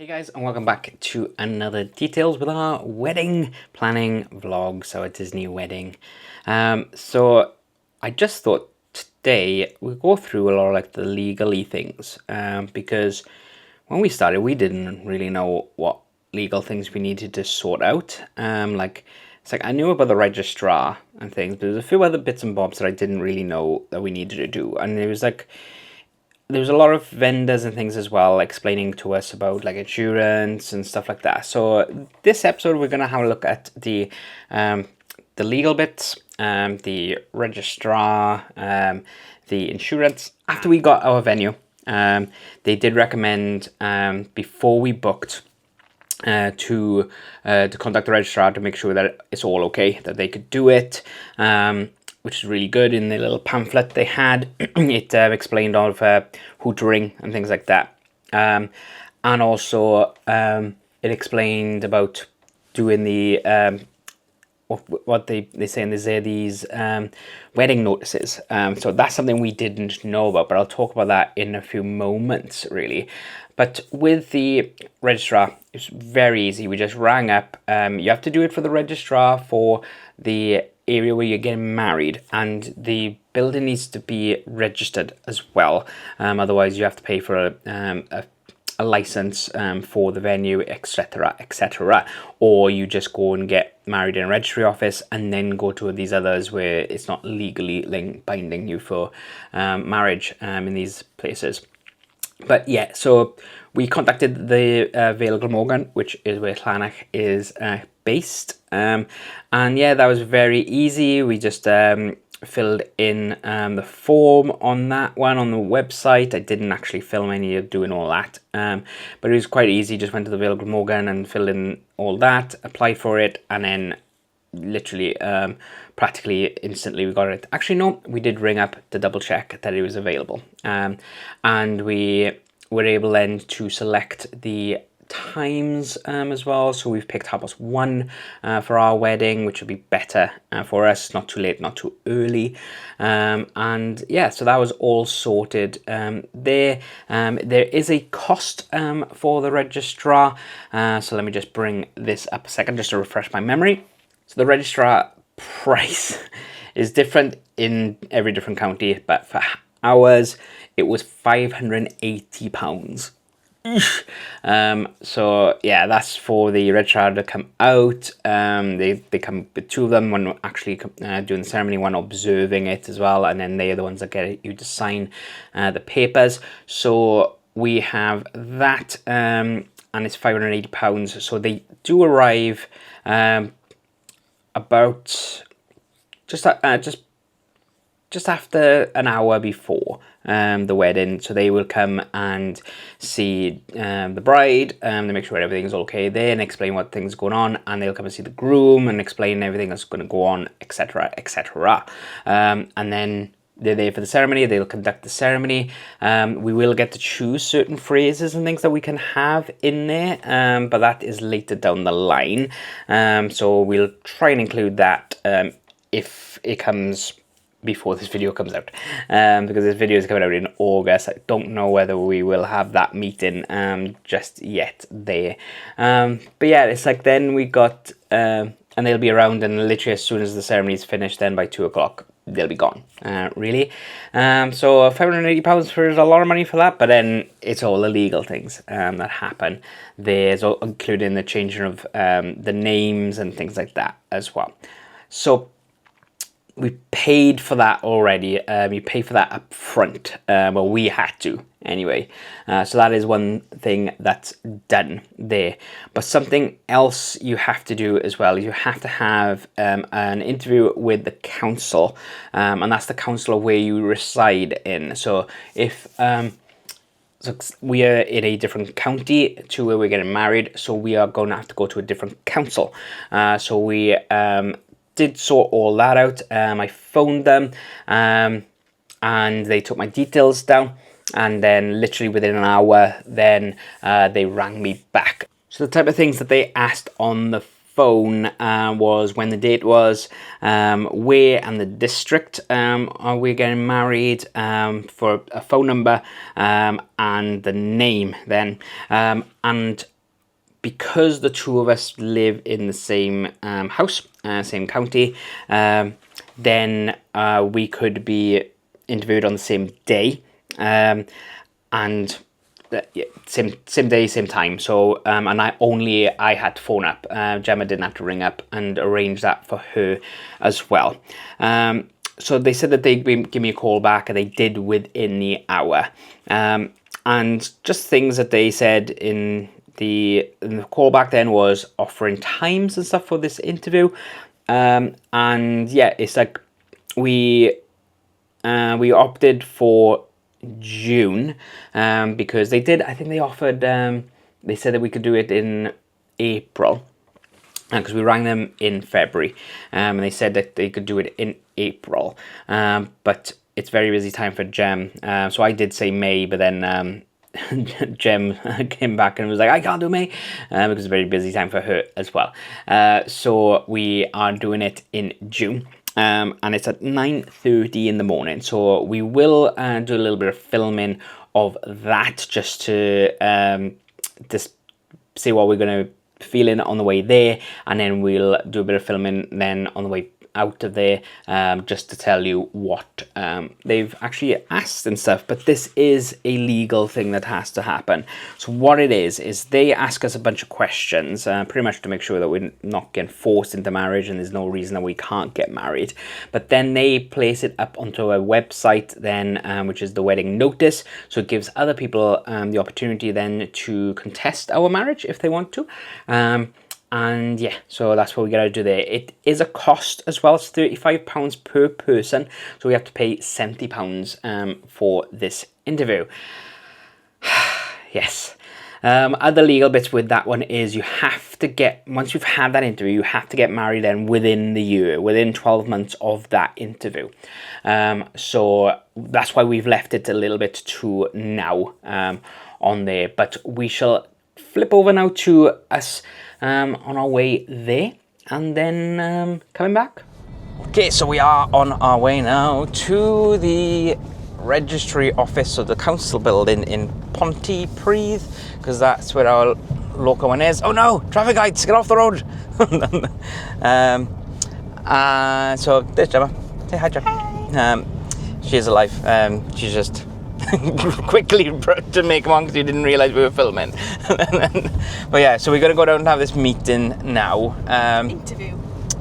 Hey guys, and welcome back to another Details with our wedding planning vlog, so a Disney wedding. So I just thought today we'll go through a lot of like the legally things, because when we started we didn't really know what legal things we needed to sort out. It's like I knew about the registrar and things, but there's a few other bits and bobs that I didn't really know that we needed to do, and it was like there was a lot of vendors and things as well explaining to us about like insurance and stuff like that. So this episode we're gonna have a look at the legal bits, the registrar, the insurance. After we got our venue, they did recommend before we booked to contact the registrar to make sure that it's all okay, that they could do it. Which is really good. In the little pamphlet they had, it explained all of who to ring and things like that. And also it explained about doing the what they say in these wedding notices. So that's something we didn't know about, but I'll talk about that in a few moments, really. But with the registrar, it's very easy. We just rang up. You have to do it for the registrar for the area where you're getting married, and the building needs to be registered as well. Otherwise, you have to pay for a license for the venue, etc., etc. Or you just go and get married in a registry office and then go to these others where it's not legally binding you for marriage in these places. But yeah, so we contacted the Vale of Glamorgan, which is where Llanach is based. And yeah, that was very easy. We just filled in the form on that one on the website. I didn't actually film any of doing all that, but it was quite easy. Just went to the Vale of Glamorgan and filled in all that, applied for it, and then literally practically instantly we got it. Actually no, we did ring up to double check that it was available, and we were able then to select the times as well. So we've picked 1:30 for our wedding, which would be better for us, not too late, not too early. And yeah, so that was all sorted. There is a cost for the registrar, so let me just bring this up a second just to refresh my memory. So the registrar price is different in every different county, but for ours it was £580. So yeah, that's for the registrar to come out. They come with two of them, one actually doing the ceremony, one observing it as well, and then they are the ones that get you to sign the papers. So we have that, and it's £580. So they do arrive about just after an hour before the wedding. So they will come and see the bride, to make sure everything's okay there and explain what things are going on, and they'll come and see the groom and explain everything that's going to go on, etc., etc. And then they're there for the ceremony. They'll conduct the ceremony. We will get to choose certain phrases and things that we can have in there, but that is later down the line. So we'll try and include that if it comes before this video comes out, because this video is coming out in August. I don't know whether we will have that meeting just yet there. But yeah, it's like then we got, and they'll be around, and literally as soon as the ceremony is finished, then by 2 o'clock, they'll be gone, really. So £580 for a lot of money for that, but then it's all the legal things that happen. There's all, including the changing of the names and things like that as well. So we paid for that already. You pay for that up front. Well, we had to anyway. So that is one thing that's done there. But something else you have to do as well is you have to have an interview with the council, and that's the council of where you reside in. So if so we are in a different county to where we're getting married, so we are going to have to go to a different council. So we did sort all that out. I phoned them, and they took my details down, and then literally within an hour then they rang me back. So the type of things that they asked on the phone was when the date was, where and the district are we getting married, for a phone number, and the name then. And because the two of us live in the same house, same county, then we could be interviewed on the same day, and same day, same time. So and I had to phone up. Gemma didn't have to ring up and arrange that for her as well. So they said that they'd give me a call back, and they did within the hour. And just things that they said in the call back then was offering times and stuff for this interview. And yeah, it's like we opted for June, because I think they offered, they said that we could do it in April, because we rang them in February, and they said that they could do it in April, but it's very busy time for Gem, so I did say May, but then Gem came back and was like, I can't do May, because it's a very busy time for her as well. So we are doing it in June. And it's at 9:30 in the morning. So we will do a little bit of filming of that, just to just see what we're going to feel in on the way there, and then we'll do a bit of filming then on the way out of there, just to tell you what they've actually asked and stuff. But this is a legal thing that has to happen. So what it is they ask us a bunch of questions, pretty much to make sure that we're not getting forced into marriage and there's no reason that we can't get married. But then they place it up onto a website then, which is the wedding notice. So it gives other people the opportunity then to contest our marriage if they want to. And yeah, so that's what we gotta do there. It is a cost as well. It's £35 per person, so we have to pay £70 for this interview. Yes. Other legal bits with that one is you have to get, once you've had that interview, you have to get married then within the year, within 12 months of that interview. So that's why we've left it a little bit to now on there. But we shall flip over now to us on our way there, and then coming back. Okay, so we are on our way now to the registry office of the council building in Pontypridd, because that's where our local one is. Oh no, traffic lights, get off the road. So there's Gemma. Say hi, Gemma. Hi. She is alive. She's just quickly to make one because you didn't realise we were filming. But yeah, so we're going to go down and have this meeting now.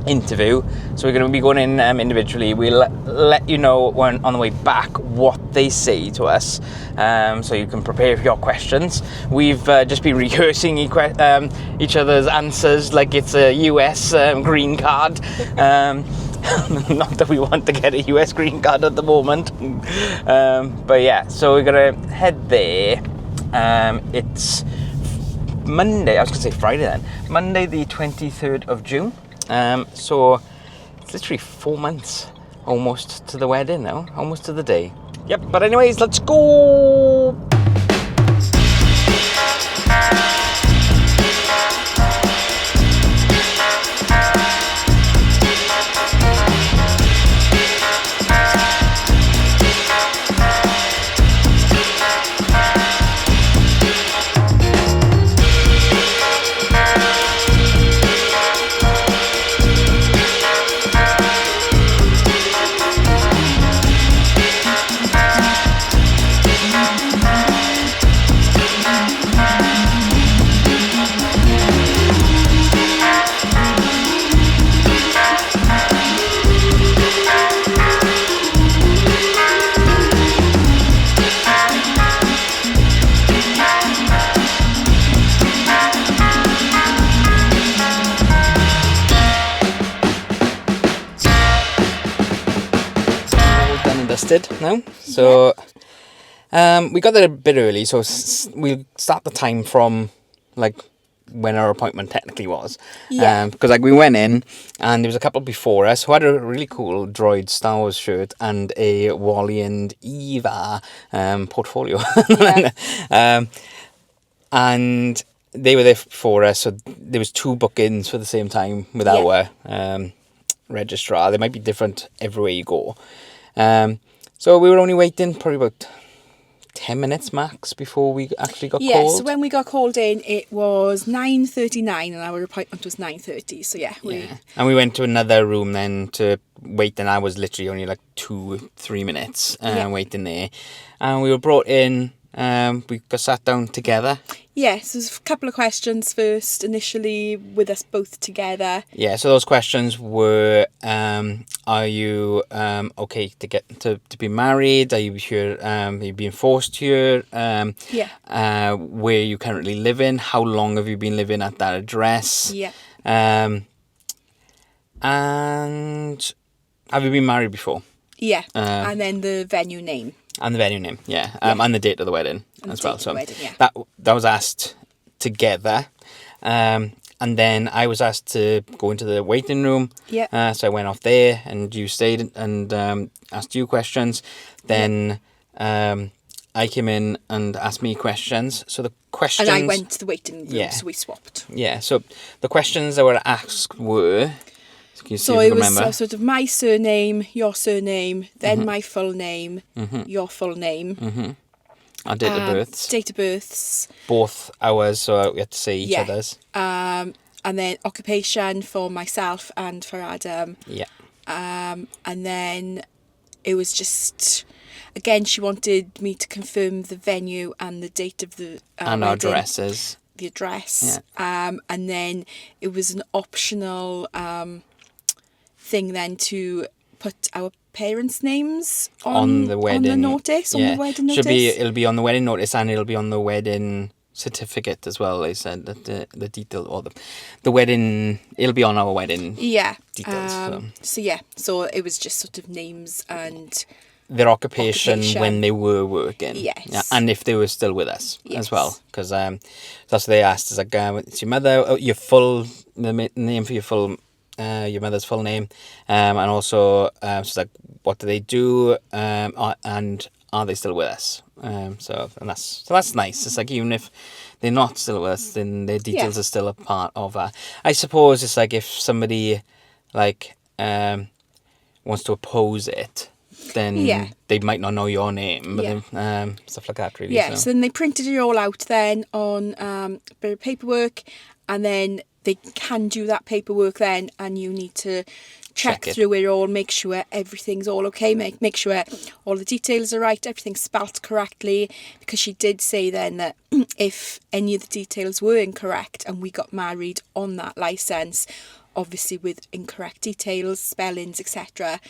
Interview. So we're going to be going in individually. We'll let you know when on the way back what they say to us, so you can prepare for your questions. We've just been rehearsing each other's answers like it's a US green card. Not that we want to get a US green card at the moment. But yeah, so we're going to head there. It's Monday, I was going to say Friday then. Monday the 23rd of June. So it's literally 4 months almost to the wedding now, almost to the day. Yep, but anyways, let's go! Now, so we got there a bit early, so we'll start the time from like when our appointment technically was. Because like we went in and there was a couple before us who had a really cool Droid Star Wars shirt and a Wally and Eva portfolio. And they were there for us, so there was 2 bookings for the same time with Yeah. our registrar. They might be different everywhere you go. So we were only waiting probably about 10 minutes max before we actually got Yeah, called. so when we got called in, it was 9:39 and our appointment was 9:30. So yeah, And we went to another room then to wait, and I was literally only like 2-3 minutes waiting there. And we were brought in, we got sat down together. Yeah, so there's a couple of questions first, initially with us both together. Yeah, so those questions were, are you okay to get to be married? Are you here, are you being forced here? Where you currently living? How long have you been living at that address? Yeah. And have you been married before? Yeah, and then the venue name. And the venue name, yeah. And the date of the wedding And as the well. date So of the wedding, yeah. that was asked together. And then I was asked to go into the waiting room. Yeah. So I went off there, and you stayed and asked you questions. Then I came in and asked me questions. So the questions... And I went to the waiting room, Yeah. so we swapped. Yeah, so the questions that were asked were... Can you see So if you it was remember? sort of my surname, your surname, then my full name, your full name. Our date of births. Date of births. Both ours, so we had to say each Yeah. other's. And then occupation for myself and for Adam. Yeah. And then it was just, again, she wanted me to confirm the venue and the date of the And our wedding, addresses. the address. And then it was an optional thing then to put our parents' names On the wedding. on the notice, on the wedding notice. It'll be on the wedding notice, and it'll be on the wedding certificate as well. They said that the detail, or the wedding, it'll be on our wedding Yeah. details. So it was just sort of names and Their occupation when they were working. Yes. Yeah, and if they were still with us as Yes. well. Because that's what they asked. Is like, it's your mother, your full, the name for your mother's full name. And also, so it's like, what do they do? And are they still with us? So that's nice. It's like, even if they're not still with us, then their details are still a part of that. I suppose it's like if somebody like wants to oppose it, then they might not know your name, but then, stuff like that, really. Yeah, so then they printed it all out then on a bit of paperwork, and then they can do that paperwork then, and you need to check it. through it all, make sure everything's all okay, make sure all the details are right, everything's spelt correctly, because she did say then that if any of the details were incorrect and we got married on that licence, obviously with incorrect details, spellings, etc.,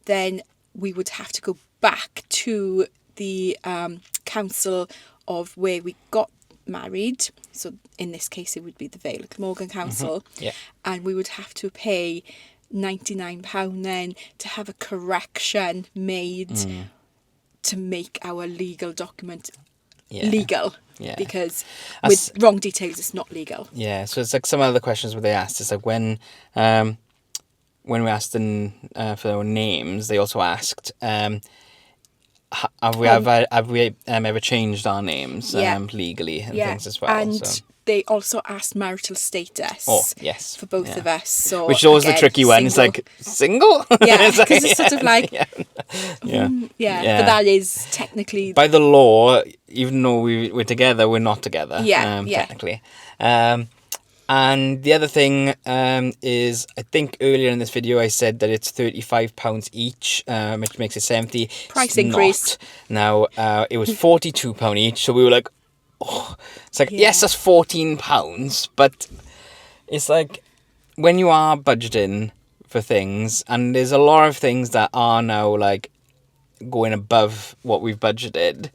then we would have to go back to the council of where we got married. So in this case, it would be the Vale of Glamorgan Council. Yeah. And we would have to pay £99 then to have a correction made to make our legal document legal. Yeah. Because with wrong details, it's not legal. Yeah, so it's like some of the questions where they asked, it's like when we asked them for their names, they also asked, have we ever changed our names legally and things as well? And they also asked marital status. Oh, yes. For both of us. So which is always the again, tricky one. It's like, single? Yeah, because it's sort of like... Yeah. But that is technically... By the law, even though we're together, we're not together. Technically. And the other thing is, I think earlier in this video I said that it's £35 each, which makes it 70. Price increase. Now, it was £42 each, so we were like, oh. It's like, yes, that's £14, but it's like, when you are budgeting for things, and there's a lot of things that are now, like, going above what we've budgeted,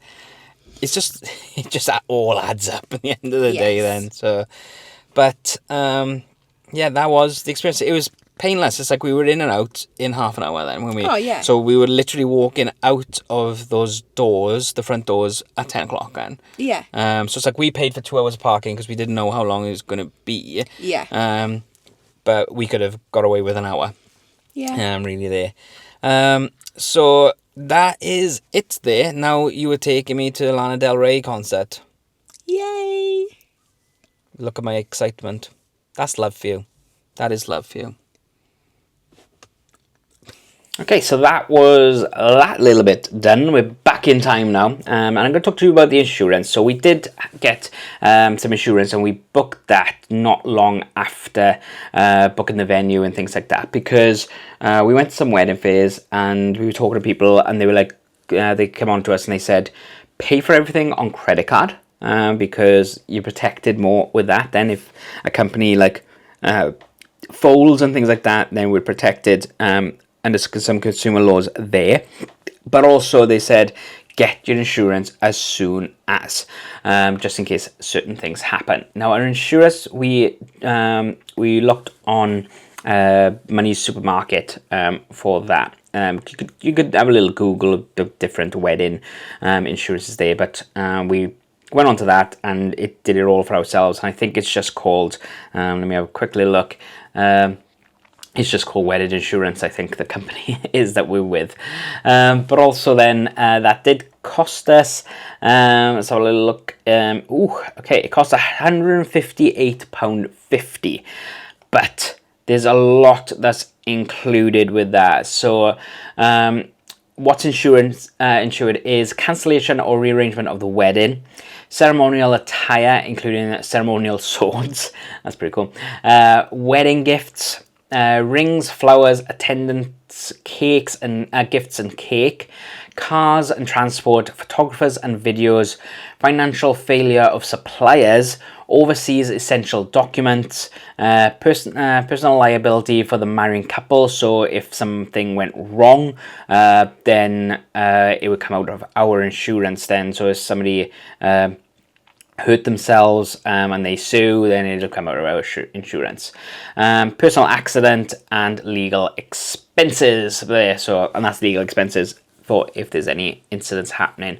it just all adds up at the end of the day then, so... But, that was the experience. It was painless. It's like we were in and out in half an hour then. When we, Oh, yeah. So we were literally walking out of those doors, the front doors, at 10 o'clock then. Yeah. So it's like we paid for 2 hours of parking because we didn't know how long it was going to be. Yeah. But we could have got away with an hour. Yeah. Really there. So that is it there. Now you were taking me to the Lana Del Rey concert. Yay! Look at my excitement. That's love for you. That is love for you. Okay, so that was that little bit done. We're back in time now, and I'm going to talk to you about the insurance. So we did get some insurance, and we booked that not long after booking the venue and things like that, because we went to some wedding fairs and we were talking to people, and they were like, they came on to us and they said, pay for everything on credit card, because you're protected more with that. Then if a company like folds and things like that, then we're protected under some consumer laws there. But also they said, get your insurance as soon as, just in case certain things happen. Now our insurance, we looked on Money's Supermarket for that. You could have a little Google of the different wedding insurances there, but we went on to that and it did it all for ourselves. And I think it's just called, let me have a quick little look. It's just called Wedded Insurance, I think the company is that we're with. But also then that did cost us, let's have a little look. Okay, it cost £158.50. But there's a lot that's included with that. So what's insured is cancellation or rearrangement of the wedding, ceremonial attire, including ceremonial swords. That's pretty cool. Wedding gifts, rings, flowers, attendants, cakes and gifts and cake, cars and transport, photographers and videos, financial failure of suppliers, overseas essential documents, personal liability for the marrying couple. So if something went wrong, then it would come out of our insurance then. So if somebody hurt themselves and they sue, then it'll come out of our insurance. Personal accident and legal expenses there. So, and that's legal expenses for if there's any incidents happening.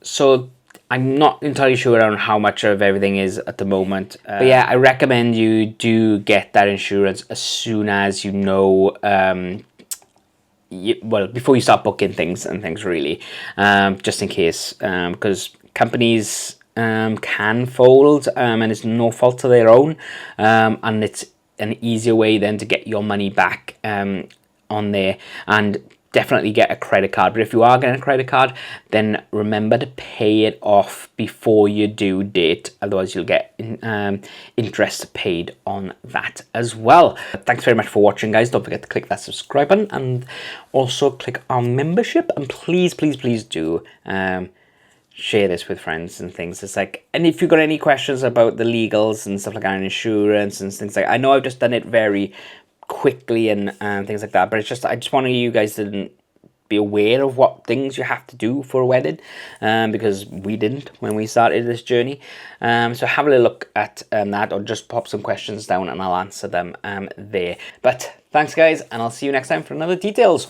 So I'm not entirely sure on how much of everything is at the moment. But yeah, I recommend you do get that insurance as soon as you know, well, before you start booking things and things really, just in case, because companies can fold and it's no fault of their own, and it's an easier way then to get your money back on there. And definitely get a credit card. But if you are getting a credit card, then remember to pay it off before your due date, otherwise you'll get interest paid on that as well. Thanks very much for watching, guys. Don't forget to click that subscribe button and also click on membership, and please do share this with friends and things. It's like, and if you've got any questions about the legals and stuff like that, and insurance and things like, I know I've just done it very quickly and things like that, but it's just, I just wanted you guys to be aware of what things you have to do for a wedding, because we didn't when we started this journey. So have a little look at that, or just pop some questions down and I'll answer them there. But thanks guys, and I'll see you next time for another details.